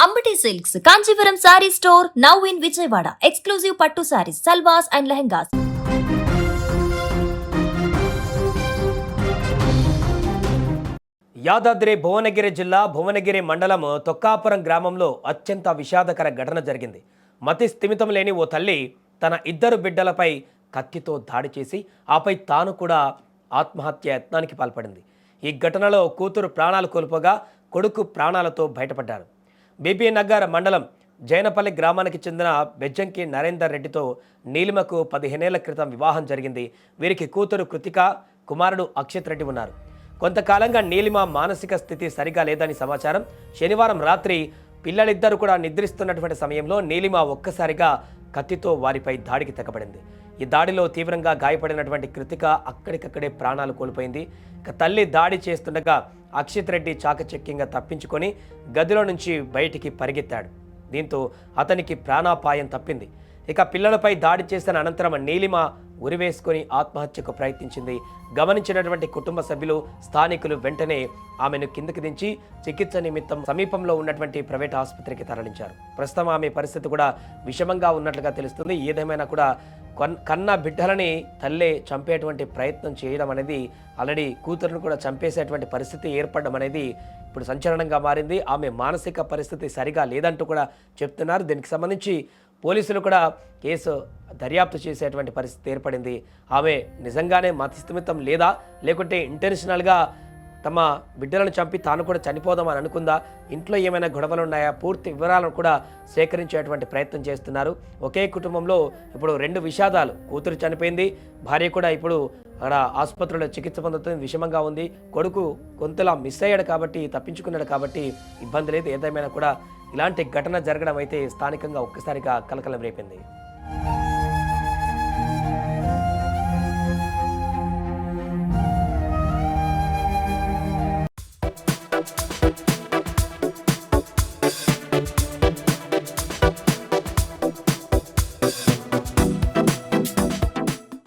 Ambati Silks, Kanchipuram Saree Store, now in Vijayawada. Exclusive Pattu Sarees, Salwas and Lehengas. Yadadri Bhuvanagiri జిల్లా భువనగిరి మండలం తొక్కాపురం గ్రామంలో అత్యంత విషాదకర ఘటన జరిగింది. మతి స్థిమితం లేని ఓ తల్లి తన ఇద్దరు బిడ్డలపై కత్తితో దాడి చేసి ఆపై తాను కూడా ఆత్మహత్య యత్నానికి పాల్పడింది. ఈ ఘటనలో కూతురు ప్రాణాలు కోల్పోగా కొడుకు ప్రాణాలతో బయటపడ్డారు. బీబీ నగర్ మండలం జైనపల్లి గ్రామానికి చెందిన బెజ్జంకి నరేందర్ రెడ్డితో నీలిమకు 15 ఏళ్ల క్రితం వివాహం జరిగింది. వీరికి కూతురు కృతిక, కుమారుడు అక్షిత్ రెడ్డి ఉన్నారు. కొంతకాలంగా నీలిమ మానసిక స్థితి సరిగా లేదని సమాచారం. శనివారం రాత్రి పిల్లలిద్దరూ కూడా నిద్రిస్తున్నటువంటి సమయంలో నీలిమ ఒక్కసారిగా కత్తితో వారిపై దాడికి తెగబడింది. ఈ దాడిలో తీవ్రంగా గాయపడినటువంటి కృతిక అక్కడికక్కడే ప్రాణాలు కోల్పోయింది. ఇక తల్లి దాడి చేస్తుండగా అక్షిత్ రెడ్డి చాకచక్యంగా తప్పించుకొని గదిలో నుంచి బయటికి పరిగెత్తాడు. దీంతో అతనికి ప్రాణాపాయం తప్పింది. ఇక పిల్లలపై దాడి చేసిన అనంతరం నీలిమ ఉరివేసుకొని ఆత్మహత్యకు ప్రయత్నించింది. గమనించినటువంటి కుటుంబ సభ్యులు, స్థానికులు వెంటనే ఆమెను కిందకి దించి చికిత్స నిమిత్తం సమీపంలో ఉన్నటువంటి ప్రైవేట్ ఆసుపత్రికి తరలించారు. ప్రస్తుతం ఆమె పరిస్థితి కూడా విషమంగా ఉన్నట్లుగా తెలుస్తుంది. ఏదేమైనా కూడా కన్న బిడ్డలని తల్లే చంపేటువంటి ప్రయత్నం చేయడం అనేది, ఆల్రెడీ కూతురును కూడా చంపేసేటువంటి పరిస్థితి ఏర్పడడం అనేది ఇప్పుడు సంచలనంగా మారింది. ఆమె మానసిక పరిస్థితి సరిగా లేదంటూ కూడా చెప్తున్నారు. దీనికి సంబంధించి పోలీసులు కూడా కేసు దర్యాప్తు చేసేటువంటి పరిస్థితి ఏర్పడింది. ఆమె నిజంగానే మతిస్థిమితం లేదా, లేకుంటే ఇంటెన్షనల్గా తమ బిడ్డలను చంపి తాను కూడా చనిపోదామని అనుకుందా, ఇంట్లో ఏమైనా గొడవలు ఉన్నాయా, పూర్తి వివరాలను కూడా సేకరించేటువంటి ప్రయత్నం చేస్తున్నారు. ఒకే కుటుంబంలో ఇప్పుడు 2 విషాదాలు. కూతురు చనిపోయింది, భార్య కూడా ఇప్పుడు అక్కడ ఆసుపత్రిలో చికిత్స పొందుతుంది, విషమంగా ఉంది. కొడుకు కొంతలా మిస్ అయ్యాడు కాబట్టి, తప్పించుకున్నాడు కాబట్టి ఇబ్బంది లేదు. ఏదేమైనా కూడా ఇలాంటి ఘటన జరగడం అయితే స్థానికంగా ఒక్కసారిగా కలకలం రేపింది.